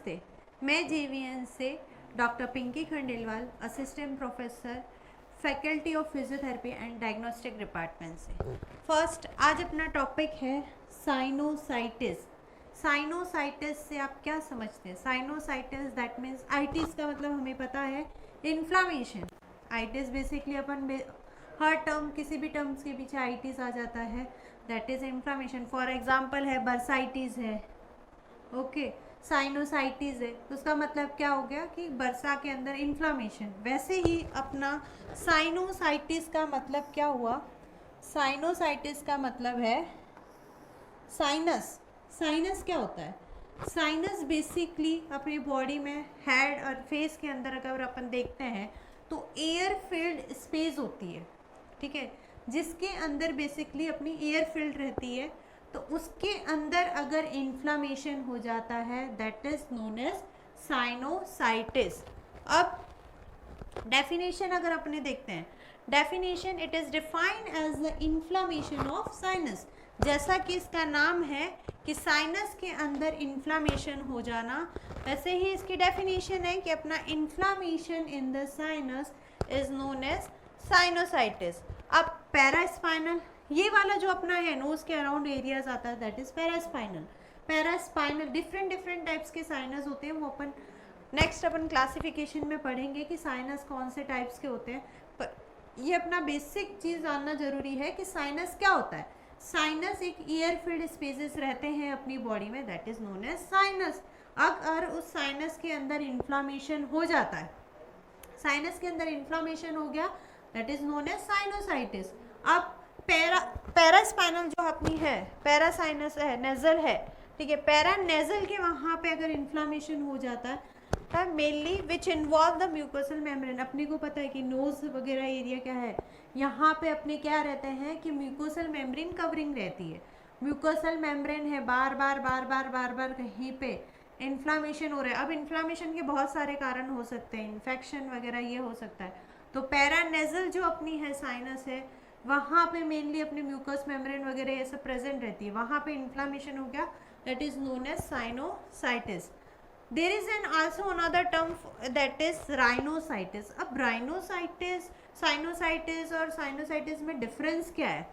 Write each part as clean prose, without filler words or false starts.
नमस्ते, मैं जेवीएन से doctor Pinky Khandelwal, assistant professor, faculty of physiotherapy and diagnostic department से। फर्स्ट, आज अपना टॉपिक है साइनोसाइटिस। साइनोसाइटिस से आप क्या समझते हैं? साइनोसाइटिस दैट मीन्स आइटिस का मतलब हमें पता है इन्फ्लामेशन। आइटिस बेसिकली अपन हर टर्म, किसी भी टर्म्स के पीछे आइटिस आ जाता है, that is inflammation. For example है बर्साइटिस है, ओके, साइनोसाइटिस है, तो उसका मतलब क्या हो गया कि बरसा के अंदर इन्फ्लामेशन। वैसे ही अपना साइनोसाइटिस का मतलब क्या हुआ? साइनोसाइटिस का मतलब है साइनस। साइनस क्या होता है? साइनस बेसिकली अपनी बॉडी में हेड और फेस के अंदर अगर अपन देखते हैं तो एयर फिल्ड स्पेस होती है, ठीक है, जिसके अंदर बेसिकली अपनी एयर फिल्ड रहती है। तो उसके अंदर अगर इन्फ्लामेशन हो जाता है that is known as sinusitis. अब डेफिनेशन अगर अपने देखते हैं, definition it is defined as the inflammation of sinus. जैसा कि इसका नाम है कि साइनस के अंदर इन्फ्लामेशन हो जाना, वैसे ही इसकी डेफिनेशन है कि अपना inflammation in the sinus is known as sinusitis. अब पैरास्पाइनल, ये वाला जो अपना है नोज के अराउंड एरियाज आता है that is paraspinal. Paraspinal different types के साइनस होते हैं, वो अपन नेक्स्ट अपन क्लासिफिकेशन में पढ़ेंगे कि साइनस कौन से टाइप्स के होते हैं। पर ये अपना बेसिक चीज़ जानना जरूरी है कि साइनस क्या होता है। साइनस एक ईयर फील्ड स्पेसेस रहते हैं अपनी बॉडी में, that is known as sinus. अगर उस साइनस के अंदर इन्फ्लामेशन हो जाता है, साइनस के अंदर इन्फ्लामेशन हो गया that is known as sinusitis. अब पैरास्पाइनल जो अपनी है, पैरासाइनस है, नेजल है, ठीक है, पैरानेजल के वहाँ पे अगर इन्फ्लामेशन हो जाता है तब mainly which involve the mucosal membrane. अपने को पता है कि नोज वगैरह एरिया क्या है, यहाँ पे अपने क्या रहते हैं कि म्यूकोसल मेम्ब्रेन कवरिंग रहती है। म्यूकोसल मेम्ब्रेन है, बार बार कहीं पे इन्फ्लामेशन हो रहा है। अब इन्फ्लामेशन के बहुत सारे कारण हो सकते हैं, इन्फेक्शन वगैरह ये हो सकता है। तो पैरानेजल जो अपनी है साइनस है, वहाँ पे मेनली अपने म्यूकस मेम्ब्रेन वगैरह ये सब प्रेजेंट रहती है, वहाँ पे इन्फ्लामेशन हो गया that is known as sinusitis. There is an also another term that is rhinosinusitis. अब राइनोसाइटिस, साइनोसाइटिस और साइनोसाइटिस में डिफरेंस क्या है?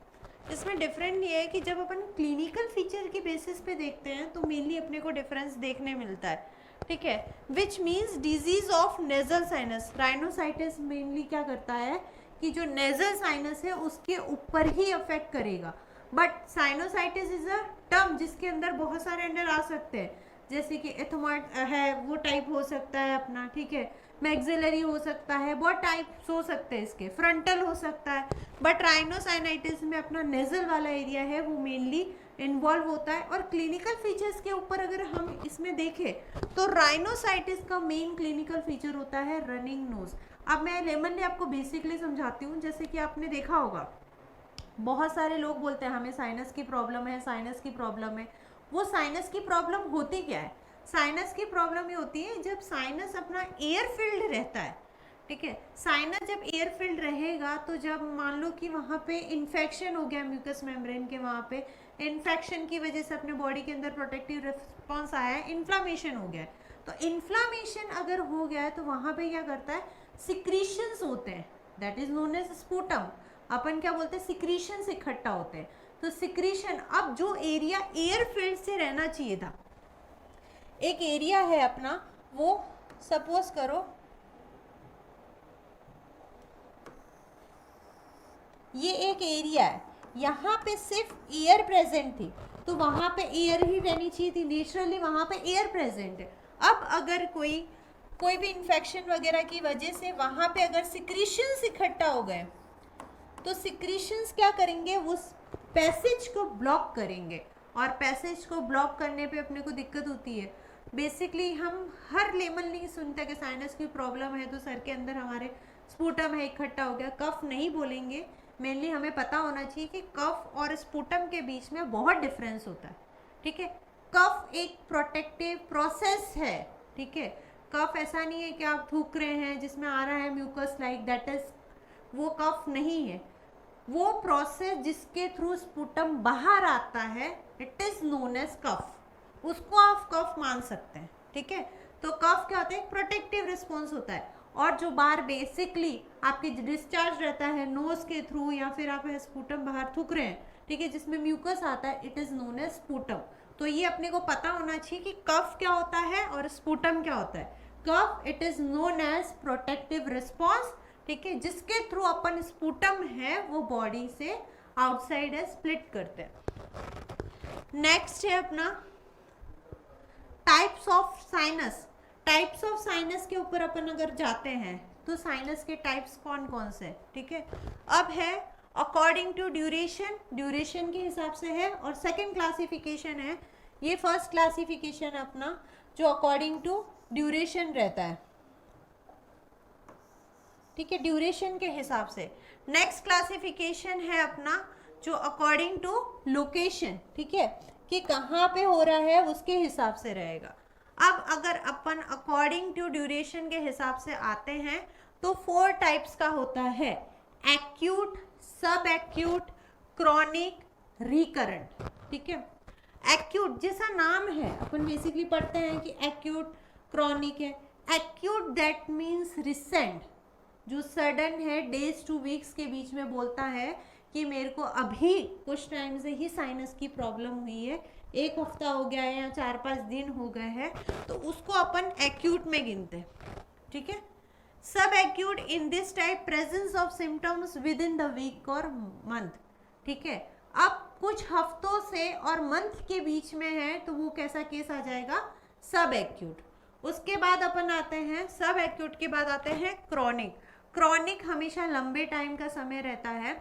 इसमें डिफरेंट ये है कि जब अपन क्लिनिकल फीचर के बेसिस पे देखते हैं तो मेनली अपने को डिफरेंस देखने मिलता है, ठीक है, which means disease of nasal sinus. Rhinosinusitis mainly क्या करता है कि जो नेजल साइनस है उसके ऊपर ही अफेक्ट करेगा, but sinusitis is a term जिसके अंदर बहुत सारे अंडर आ सकते हैं, जैसे कि एथमॉइड है वो टाइप हो सकता है अपना, ठीक है, मैक्सिलरी हो सकता है, बहुत टाइप्स हो सकते हैं इसके, फ्रंटल हो सकता है। बट राइनोसाइनाइटिस में अपना नेजल वाला एरिया है वो मेनली इन्वॉल्व होता है। और क्लिनिकल फीचर्स के ऊपर अगर हम इसमें देखें तो राइनोसाइटिस का मेन क्लिनिकल फीचर होता है रनिंग नोज। अब मैं लेमनली आपको बेसिकली समझाती हूँ। जैसे कि आपने देखा होगा बहुत सारे लोग बोलते हैं हमें साइनस की प्रॉब्लम है, साइनस की प्रॉब्लम है। वो साइनस की प्रॉब्लम होती क्या है? साइनस की प्रॉब्लम ये होती है जब साइनस अपना एयर फिल्ड रहता है, ठीक है, साइनस जब एयर फिल्ड रहेगा तो जब मान लो कि वहाँ पे इन्फेक्शन हो गया म्यूकस मेम्ब्रेन के, वहाँ पे इन्फेक्शन की वजह से अपने बॉडी के अंदर प्रोटेक्टिव रिस्पॉन्स आया है, इन्फ्लामेशन हो गया है। तो इन्फ्लामेशन अगर हो गया है तो वहाँ पे क्या करता है, सिक्रीशंस होते हैं that is known as sputum. अपन क्या बोलते हैं, सिक्रीशंस इकट्ठा होते हैं। तो सिक्रीशन, अब जो एरिया एयर फील्ड से रहना चाहिए था, एक एरिया है अपना, वो सपोज करो ये एक एरिया है, यहाँ पे सिर्फ एयर प्रेजेंट थी तो वहाँ पे एयर ही रहनी चाहिए थी, नेचुरली वहाँ पे एयर प्रेजेंट है। अब अगर कोई भी इन्फेक्शन वगैरह की वजह से वहाँ पे अगर सिक्रीशंस इकट्ठा हो गए तो सिक्रीशंस क्या करेंगे, उस पैसेज को ब्लॉक करेंगे, और पैसेज को ब्लॉक करने पे अपने को दिक्कत होती है। बेसिकली हम हर लेमन नहीं सुनते कि साइनस की प्रॉब्लम है तो सर के अंदर हमारे स्पूटम है इकट्ठा हो गया। कफ नहीं बोलेंगे, मेनली हमें पता होना चाहिए कि कफ और स्पूटम के बीच में बहुत डिफरेंस होता है, ठीक है। कफ एक प्रोटेक्टिव प्रोसेस है, ठीक है, कफ ऐसा नहीं है कि आप थूक रहे हैं जिसमें आ रहा है म्यूकस लाइक दैट इज, वो कफ नहीं है। वो प्रोसेस जिसके थ्रू स्पूटम बाहर आता है इट इज नोन एज कफ, उसको आप कफ मान सकते हैं, ठीक है। तो कफ क्या होता है, प्रोटेक्टिव रिस्पॉन्स होता है। और जो बार बेसिकली आपके डिस्चार्ज रहता है नोज के थ्रू या फिर आप स्पूटम बाहर थूक रहे हैं, ठीक है, जिसमें म्यूकस आता है, it is known as sputum. तो ये अपने को पता होना चाहिए कि कफ क्या होता है और स्पूटम क्या होता है। Cough it is known as protective response, ठीक है, जिसके थ्रू अपन स्पूटम है वो बॉडी से आउटसाइड है स्प्लिट करते हैं। नेक्स्ट है अपना types of sinus. Types of sinus के ऊपर अपन अगर जाते हैं तो साइनस के टाइप्स कौन कौन से, ठीक है। अब है अकॉर्डिंग टू ड्यूरेशन, ड्यूरेशन के हिसाब से है। और सेकंड क्लासिफिकेशन है, ये फर्स्ट क्लासिफिकेशन है अपना जो अकॉर्डिंग टू ड्यूरेशन रहता है, ठीक है, ड्यूरेशन के हिसाब से। नेक्स्ट क्लासिफिकेशन है अपना जो अकॉर्डिंग टू लोकेशन, ठीक है, कि कहाँ पे हो रहा है उसके हिसाब से रहेगा। अब अगर अपन अकॉर्डिंग टू ड्यूरेशन के हिसाब से आते हैं तो 4 टाइप्स का होता है, acute, sub acute, chronic, recurrent, ठीक है। एक्यूट जैसा नाम है, अपन बेसिकली पढ़ते हैं कि एक्यूट क्रॉनिक है। एक्यूट दैट मीन्स रिसेंट, जो सडन है, डेज टू वीक्स के बीच में बोलता है कि मेरे को अभी कुछ टाइम से ही साइनस की प्रॉब्लम हुई है, 1 हफ्ता हो गया है या 4-5 दिन हो गए हैं, तो उसको अपन एक्यूट में गिनते हैं, ठीक है। Sub acute in this type presence of symptoms within the week और मंथ, ठीक है। अब कुछ हफ्तों से और मंथ के बीच में है तो वो कैसा केस आ जाएगा, सब एक्यूट। उसके बाद अपन आते हैं, सब एक्यूट के बाद आते हैं क्रॉनिक। क्रॉनिक हमेशा लंबे टाइम का समय रहता है।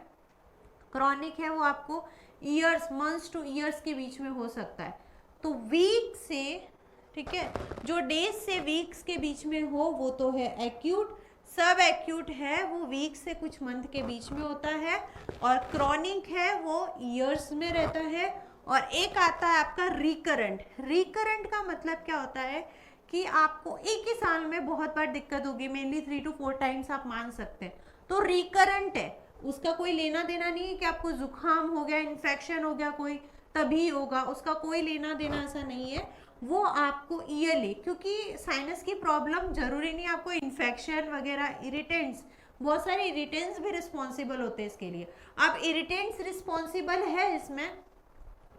क्रॉनिक है वो आपको ईयर्स, मंथ्स टू ईयर्स के बीच में हो सकता है। तो वीक से, ठीक है, जो डेज से वीक्स के बीच में हो वो तो है एक्यूट। सब एक्यूट है वो वीक से कुछ मंथ के बीच में होता है। और क्रॉनिक है वो ईयर्स में रहता है। और एक आता है आपका रिकरेंट। रिकरेंट का मतलब क्या होता है कि आपको एक ही साल में बहुत बार दिक्कत होगी, मेनली 3 to 4 टाइम्स आप मान सकते हैं, तो रिकरेंट है। उसका कोई लेना देना नहीं है कि आपको जुकाम हो गया, इन्फेक्शन हो गया कोई तभी होगा, उसका कोई लेना देना ऐसा नहीं है। वो आपको ईयरली, क्योंकि साइनस की प्रॉब्लम जरूरी नहीं आपको इन्फेक्शन वगैरह, इरिटेंट्स, बहुत सारे इरिटेंट्स भी रिस्पॉन्सिबल होते हैं इसके लिए। अब इरिटेंट्स रिस्पॉन्सिबल है इसमें,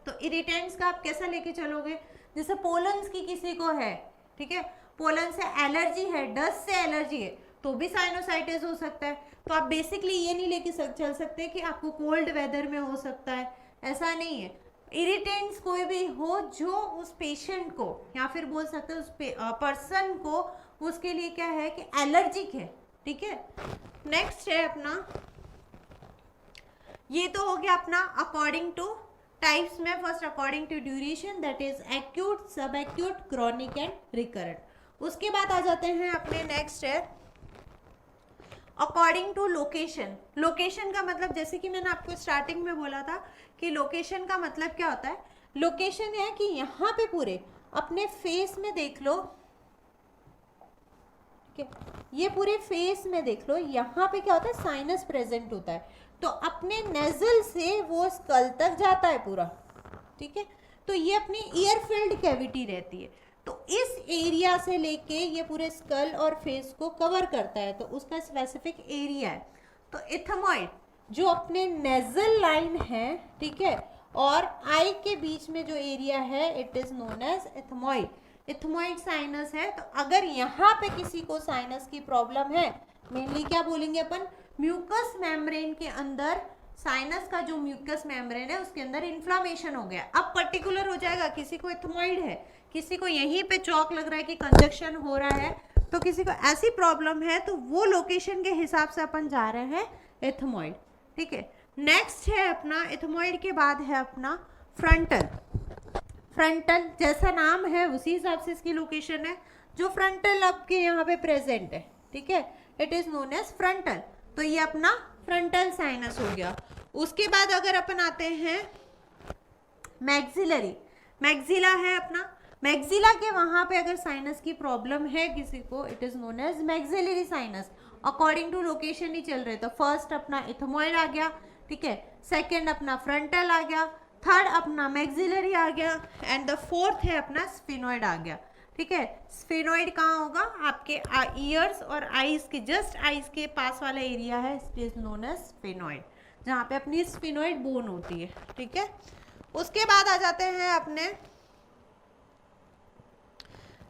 तो इरिटेंट्स का आप कैसा लेके चलोगे, जैसे पोलन्स की किसी को है, ठीक है, पोलन से एलर्जी है, डस्ट से एलर्जी है, तो भी साइनोसाइटिस हो सकता है। तो आप बेसिकली ये नहीं लेके चल सकते कि आपको कोल्ड वेदर में हो सकता है, ऐसा नहीं है। इरिटेंट्स कोई भी हो जो उस पेशेंट को या फिर बोल सकते हैं उस पर्सन को, उसके लिए क्या है कि एलर्जिक है, ठीक है। नेक्स्ट है अपना, ये तो हो गया अपना अकॉर्डिंग टू टाइप्स में। First according to duration, that is acute, sub acute, chronic and recurrent. उसके बाद आ जाते हैं अपने नेक्स्ट है अकॉर्डिंग टू लोकेशन। लोकेशन का मतलब जैसे कि मैंने आपको स्टार्टिंग में बोला था कि लोकेशन का मतलब क्या होता है। लोकेशन है कि यहाँ पे पूरे अपने फेस में देख लो, ठीक है, ये पूरे फेस में देख लो, यहाँ पे क्या होता है, साइनस प्रेजेंट होता है, तो अपने नेजल से वो स्कल तक जाता है पूरा, ठीक है। तो ये अपनी ईयर फील्ड कैविटी रहती है, तो इस एरिया से लेके ये पूरे स्कल और फेस को कवर करता है, तो उसका स्पेसिफिक एरिया है। तो इथमॉइड जो अपने नेजल लाइन है, ठीक है, और आई के बीच में जो एरिया है, it is known as ethmoid. Ethmoid sinus है। तो अगर यहाँ पे किसी को साइनस की प्रॉब्लम है, मेनली क्या बोलेंगे अपन, म्यूकस मेम्ब्रेन के अंदर, साइनस का जो म्यूकस मेम्ब्रेन है उसके अंदर इन्फ्लामेशन हो गया। अब पर्टिकुलर हो जाएगा, किसी को इथमॉइड है, किसी को यहीं पे चौक लग रहा है कि कंजक्शन हो रहा है, तो किसी को ऐसी प्रॉब्लम है, तो वो लोकेशन के हिसाब से अपन जा रहे हैं इथमॉइड, ठीक है। नेक्स्ट है अपना इथमॉइड के बाद है अपना फ्रंटल। फ्रंटल जैसा नाम है उसी हिसाब से इसकी लोकेशन है, जो फ्रंटल आपके यहाँ पे प्रेजेंट है, ठीक है, it is known as frontal. तो ये अपना फ्रंटल साइनस हो गया। उसके बाद अगर अपन आते हैं मैक्सिलरी, मैक्सिला है अपना, मैक्सिला के वहाँ पे अगर साइनस की प्रॉब्लम है किसी को, it is known as maxillary sinus. According to location ही चल रहे, तो फर्स्ट अपना इथमॉइड आ गया, ठीक है, सेकेंड अपना फ्रंटल आ गया, थर्ड अपना मैक्सिलरी आ गया, एंड द फोर्थ है अपना स्फिनॉइड आ गया। ठीक है। स्फेनोइड कहाँ होगा? आपके ईयर्स और आईज के जस्ट आईज के पास वाला एरिया है, it is known as sphenoid, जहाँ पे अपनी स्फेनोइड बोन होती है। ठीक है, उसके बाद आ जाते हैं अपने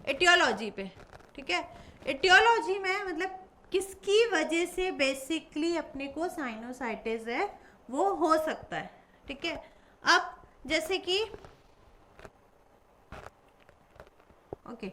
एटियोलॉजी पे। ठीक है, एटियोलॉजी में मतलब किसकी वजह से बेसिकली अपने को साइनोसाइटिस है वो हो सकता है। ठीक है, अब जैसे कि ओके,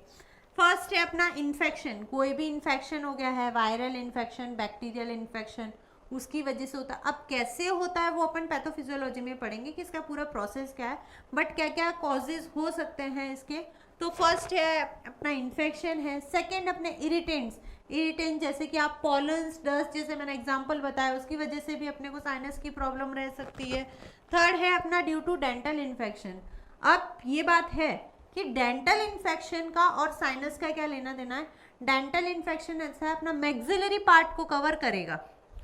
फर्स्ट है अपना इन्फेक्शन। कोई भी इन्फेक्शन हो गया है, वायरल इन्फेक्शन, बैक्टीरियल इन्फेक्शन, उसकी वजह से होता है। अब कैसे होता है वो अपन पैथोफिजियोलॉजी में पढ़ेंगे कि इसका पूरा प्रोसेस क्या है, बट क्या क्या कॉजेज हो सकते हैं इसके। तो फर्स्ट है अपना इन्फेक्शन है। सेकेंड अपने इरिटेंट्स, इरिटेंट जैसे कि आप पॉलन्स, डस्ट, जैसे मैंने एग्जांपल बताया, उसकी वजह से भी अपने को साइनस की प्रॉब्लम रह सकती है। थर्ड है अपना ड्यू टू डेंटल इन्फेक्शन। अब ये बात है कि डेंटल इन्फेक्शन का और साइनस का क्या लेना देना है। डेंटल इन्फेक्शन ऐसा है अपना मैक्सिलरी पार्ट को कवर करेगा।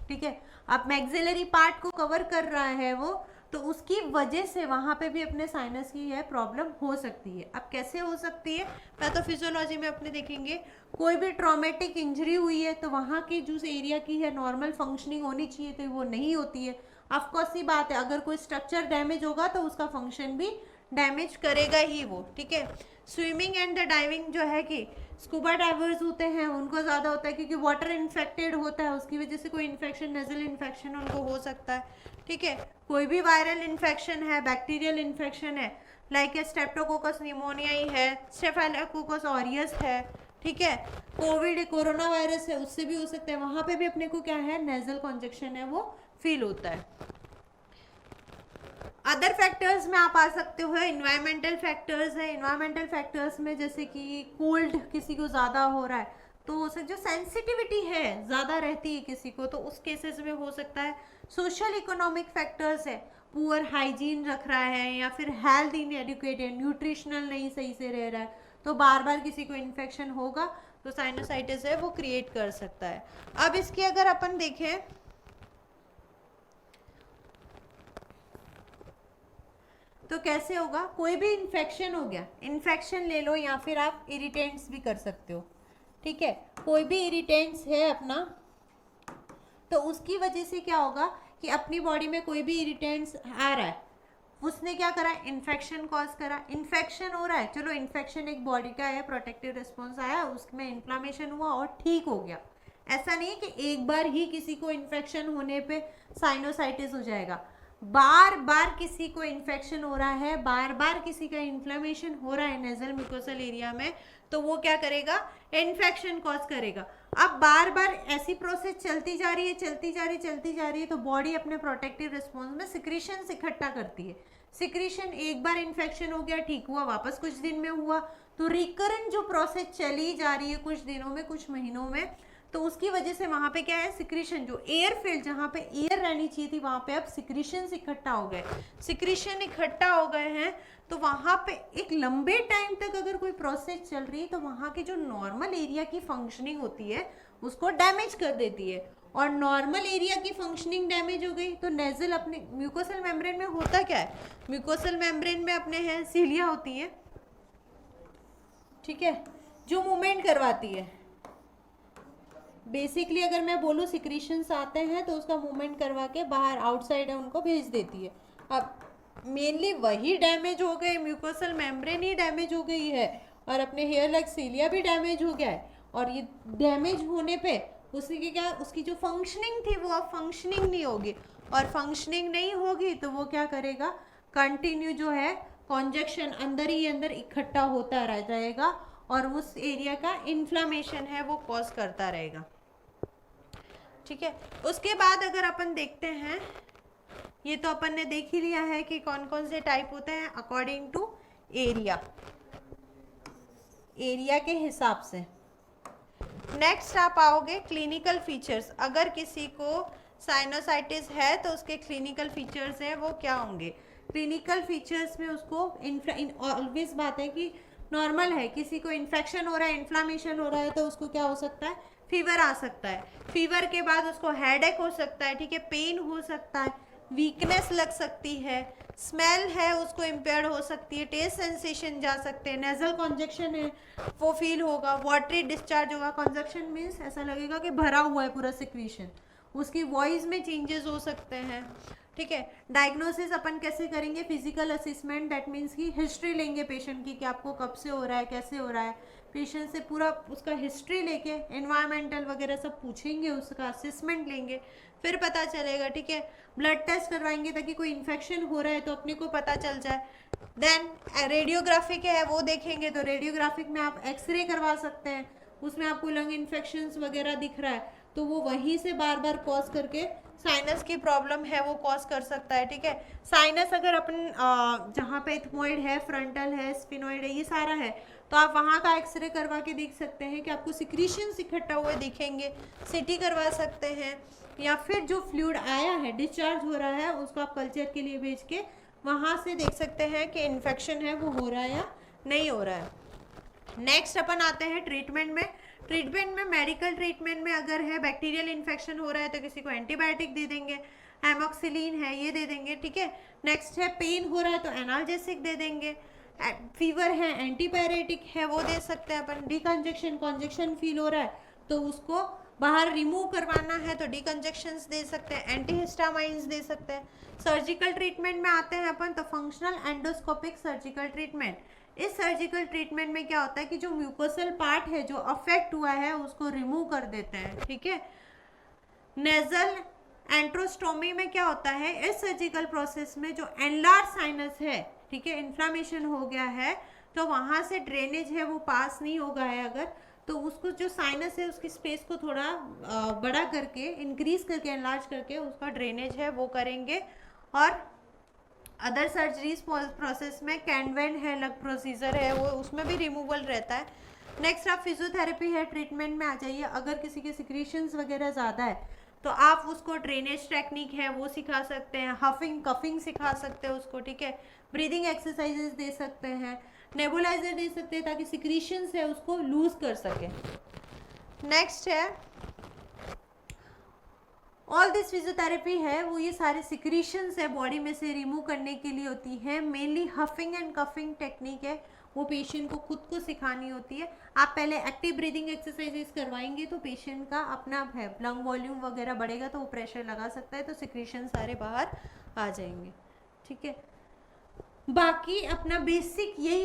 ठीक है, अब मैक्सिलरी पार्ट को कवर कर रहा है वो, तो उसकी वजह से वहां पे भी अपने साइनस की यह प्रॉब्लम हो सकती है। अब कैसे हो सकती है, पैथोफिजियोलॉजी में अपने देखेंगे। कोई भी ट्रॉमेटिक इंजरी हुई है तो वहां की जो एरिया की है नॉर्मल फंक्शनिंग होनी चाहिए तो वो नहीं होती है। ऑफकोर्स सी बात है, अगर कोई स्ट्रक्चर डैमेज होगा तो उसका फंक्शन भी डैमेज करेगा ही वो। ठीक है, स्विमिंग एंड द डाइविंग जो है कि स्कूबा डाइवर्स होते हैं उनको ज़्यादा होता है क्योंकि वाटर इन्फेक्टेड होता है, उसकी वजह से कोई इन्फेक्शन, नेजल इन्फेक्शन उनको हो सकता है। ठीक है, कोई भी वायरल इन्फेक्शन है, बैक्टीरियल इन्फेक्शन है, लाइक स्ट्रेप्टोकोकस निमोनियाई है, स्टेफाइलोकोकस ऑरियस है। ठीक है, कोविड कोरोना वायरस है, उससे भी हो सकता है। वहाँ पे भी अपने को क्या है, नेजल कॉन्जेक्शन है वो फील होता है। अदर फैक्टर्स में आप आ सकते हो, इन्वायरमेंटल फैक्टर्स है। इन्वायरमेंटल फैक्टर्स में जैसे कि कोल्ड किसी को ज़्यादा हो रहा है तो उसे जो सेंसिटिविटी है ज़्यादा रहती है किसी को, तो उस केसेस में हो सकता है। सोशल इकोनॉमिक फैक्टर्स है, पुअर हाइजीन रख रहा है या फिर हेल्थ इनएडुकेटेड, न्यूट्रिशनल नहीं सही से रह रहा है तो बार बार किसी को इन्फेक्शन होगा तो साइनोसाइटिस है वो क्रिएट कर सकता है। अब इसकी अगर अपन देखें तो कैसे होगा, कोई भी इन्फेक्शन हो गया, इन्फेक्शन ले लो या फिर आप इरिटेंट्स भी कर सकते हो। ठीक है, कोई भी इरिटेंट्स है अपना तो उसकी वजह से क्या होगा कि अपनी बॉडी में कोई भी इरिटेंट्स आ रहा है, उसने क्या करा, इन्फेक्शन कॉज करा। इन्फेक्शन हो रहा है, चलो इन्फेक्शन एक बॉडी का है, प्रोटेक्टिव रिस्पॉन्स आया, उसमें इन्फ्लामेशन हुआ और ठीक हो गया। ऐसा नहीं है कि एक बार ही किसी को इन्फेक्शन होने पे साइनोसाइटिस हो जाएगा। बार बार किसी को इन्फेक्शन हो रहा है, बार बार किसी का इन्फ्लेमेशन हो रहा है नेजल म्यूकोसल एरिया में, तो वो क्या करेगा, इन्फेक्शन कॉज करेगा। अब बार बार ऐसी प्रोसेस चलती जा रही है, चलती जा रही है तो बॉडी अपने प्रोटेक्टिव रिस्पॉन्स में सिक्रीशन इकट्ठा करती है। सिक्रीशन, एक बार इन्फेक्शन हो गया, ठीक हुआ, वापस कुछ दिन में हुआ, तो रिकरेंट जो प्रोसेस चली जा रही है कुछ दिनों में, कुछ महीनों में, तो उसकी वजह से वहां पे क्या है, सिक्रीशन, जो एयर फील्ड जहां पे एयर रहनी चाहिए थी वहां पे अब सिक्रीशन इकट्ठा हो गए। सिक्रीशन इकट्ठा हो गए हैं तो वहां पे एक लंबे टाइम तक अगर कोई प्रोसेस चल रही है तो वहां की जो नॉर्मल एरिया की फंक्शनिंग होती है उसको डैमेज कर देती है। और नॉर्मल एरिया की फंक्शनिंग डैमेज हो गई तो नेजल, अपने म्यूकोसल मेम्ब्रेन में होता क्या है, म्यूकोसल मेम्ब्रेन में अपने हैं सीलिया होती है। ठीक है, जो मूवमेंट करवाती है, बेसिकली अगर मैं बोलूँ सिक्रीशंस आते हैं तो उसका मूवमेंट करवा के बाहर आउटसाइड है उनको भेज देती है। अब मेनली वही डैमेज हो गए, म्यूकोसल मेम्ब्रेन ही डैमेज हो गई है और अपने हेयर लाइक सीलिया भी डैमेज हो गया है। और ये डैमेज होने पे उसकी क्या, उसकी जो फंक्शनिंग थी वो अब फंक्शनिंग नहीं होगी, और फंक्शनिंग नहीं होगी तो वो क्या करेगा, कंटिन्यू जो है कॉन्जेक्शन अंदर ही अंदर इकट्ठा होता रह जाएगा और उस एरिया का इन्फ्लामेशन है वो कॉज करता रहेगा। ठीक है, उसके बाद अगर अपन देखते हैं, ये तो अपन ने देख ही लिया है कि कौन कौन से टाइप होते हैं अकॉर्डिंग टू एरिया, एरिया के हिसाब से। नेक्स्ट आप आओगे क्लिनिकल फीचर्स। अगर किसी को साइनोसाइटिस है तो उसके क्लिनिकल फीचर्स हैं वो क्या होंगे। क्लिनिकल फीचर्स में उसको ऑलवेज बात है कि नॉर्मल है, किसी को इन्फेक्शन हो रहा है, इन्फ्लामेशन हो रहा है तो उसको क्या हो सकता है, फीवर आ सकता है। फीवर के बाद उसको हेडेक हो सकता है, ठीक है, पेन हो सकता है, वीकनेस लग सकती है, स्मेल है उसको इम्पेयर हो सकती है, टेस्ट सेंसेशन जा सकते हैं, नेजल कॉन्जेक्शन है वो फील होगा, वाटरी डिस्चार्ज होगा। कॉन्जेक्शन मीन्स ऐसा लगेगा कि भरा हुआ है पूरा सिक्रीशन, उसकी वॉइस में चेंजेस हो सकते हैं। ठीक है, डायग्नोसिस अपन कैसे करेंगे, फिजिकल असेसमेंट, दैट मीन्स कि हिस्ट्री लेंगे पेशेंट की कि आपको कब से हो रहा है, कैसे हो रहा है, पेशेंट से पूरा उसका हिस्ट्री लेके एनवायरमेंटल वगैरह सब पूछेंगे, उसका असेसमेंट लेंगे, फिर पता चलेगा। ठीक है, ब्लड टेस्ट करवाएंगे ताकि कोई इन्फेक्शन हो रहा है तो अपने को पता चल जाए। देन रेडियोग्राफिक है वो देखेंगे, तो रेडियोग्राफिक में आप एक्सरे करवा सकते हैं, उसमें आपको लंग इन्फेक्शंस वगैरह दिख रहा है तो वो वहीं से बार बार कॉज करके साइनस की प्रॉब्लम है वो कॉज कर सकता है। ठीक है, साइनस अगर अपन जहाँ पे इथमोइड है, फ्रंटल है, स्फिनोइड है, ये सारा है, तो आप वहाँ का एक्सरे करवा के देख सकते हैं कि आपको सिक्रीशंस इकट्ठा हुए दिखेंगे, सीटी करवा सकते हैं, या फिर जो फ्लूइड आया है, डिस्चार्ज हो रहा है, उसको आप कल्चर के लिए भेज के वहाँ से देख सकते हैं कि इन्फेक्शन है वो हो रहा है या नहीं हो रहा है। नेक्स्ट अपन आते हैं ट्रीटमेंट में। ट्रीटमेंट में मेडिकल ट्रीटमेंट में अगर है बैक्टीरियल इन्फेक्शन हो रहा है तो किसी को एंटीबायोटिक दे देंगे, एमॉक्सिलिन है ये दे देंगे। ठीक है, नेक्स्ट है पेन हो रहा है तो एनाल्जेसिक दे देंगे, फीवर है एंटीपायरेटिक है वो दे सकते हैं अपन, डिकंजेक्शन कॉन्जेक्शन फील हो रहा है तो उसको बाहर रिमूव करवाना है तो डिकंजेक्शंस दे सकते हैं, एंटीहिस्टामाइंस दे सकते हैं। सर्जिकल ट्रीटमेंट में आते हैं अपन तो फंक्शनल एंडोस्कोपिक सर्जिकल ट्रीटमेंट। इस सर्जिकल ट्रीटमेंट में क्या होता है कि जो म्यूकोसल पार्ट है जो अफेक्ट हुआ है उसको रिमूव कर देते हैं। ठीक है, नेजल एंट्रोस्टोमी में क्या होता है, इस सर्जिकल प्रोसेस में जो एनलार्ज साइनस है, ठीक है, इन्फ्लामेशन हो गया है तो वहाँ से ड्रेनेज है वो पास नहीं होगा है अगर, तो उसको जो साइनस है उसकी स्पेस को थोड़ा बड़ा करके, इंक्रीज करके, एनलार्ज करके उसका ड्रेनेज है वो करेंगे। और अदर सर्जरीज प्रोसेस में कैनवेन है, लग प्रोसीजर है वो, उसमें भी रिमूवल रहता है। नेक्स्ट आप फिजियोथेरेपी है ट्रीटमेंट में आ जाइए। अगर किसी के सिक्रीशंस वगैरह ज़्यादा है तो आप उसको ड्रेनेज टेक्निक है वो सिखा सकते हैं, हफिंग कफिंग सिखा सकते हैं उसको। ठीक है, ब्रीदिंग एक्सरसाइजेस दे सकते हैं, नेबुलाइजर दे सकते हैं ताकि सिक्रीशंस है उसको लूज कर सके। नेक्स्ट है ऑल दिस फिजियोथेरेपी है वो ये सारे सिक्रीशंस है बॉडी में से रिमूव करने के लिए होती है। मेनली हफिंग एंड कफिंग टेक्निक है वो पेशेंट को खुद को सिखानी होती है। आप पहले एक्टिव ब्रीदिंग एक्सरसाइजेस करवाएंगे तो पेशेंट का अपना है लंग वॉल्यूम वगैरह बढ़ेगा तो वो प्रेशर लगा सकता है तो सिक्रीशन सारे बाहर आ जाएंगे। ठीक है, बाकी अपना बेसिक यही